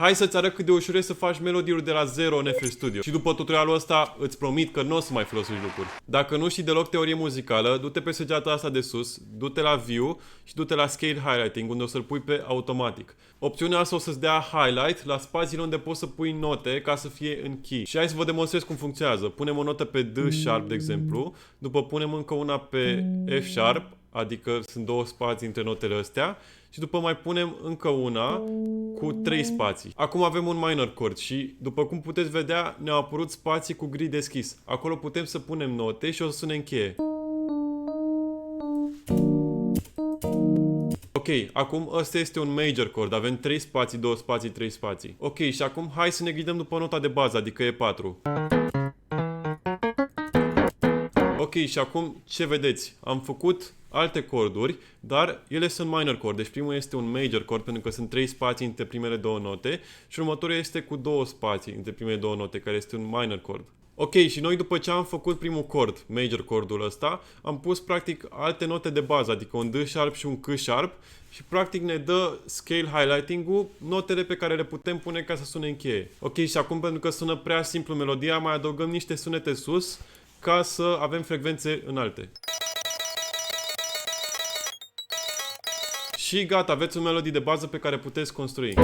Hai să-ți arăt cât de ușor e să faci melodiuri de la zero în FL Studio. Și după tutorialul ăsta îți promit că nu o să mai folosești lucruri. Dacă nu știi deloc teorie muzicală, du-te pe săgeata asta de sus, du-te la View și du-te la Scale Highlighting, unde o să-l pui pe automatic. Opțiunea asta o să-ți dea highlight la spațiile unde poți să pui note ca să fie în key. Și hai să vă demonstrez cum funcționează. Punem o notă pe D sharp, de exemplu, după punem încă una pe F sharp, adică sunt două spații între notele astea, și după mai punem încă una cu 3 spații. Acum avem un minor chord și, după cum puteți vedea, ne-au apărut spații cu gri deschis. Acolo putem să punem note și o să sune în cheie. Ok, acum ăsta este un major chord. Avem 3 spații, 2 spații, 3 spații. Ok, și acum hai să ne ghidăm după nota de bază, adică E4. Ok, și acum ce vedeți? Am făcut alte chorduri, dar ele sunt minor chord. Deci primul este un major chord pentru că sunt 3 spații între primele două note și următorul este cu 2 spații între primele două note, care este un minor chord. Ok, și noi după ce am făcut primul chord, major chordul ăsta, am pus practic alte note de bază, adică un D sharp și un C sharp și practic ne dă scale highlighting-ul notele pe care le putem pune ca să sune în cheie. Ok, și acum pentru că sună prea simplu melodia, mai adăugăm niște sunete sus ca să avem frecvențe înalte. Și gata, aveți o melodie de bază pe care puteți construi.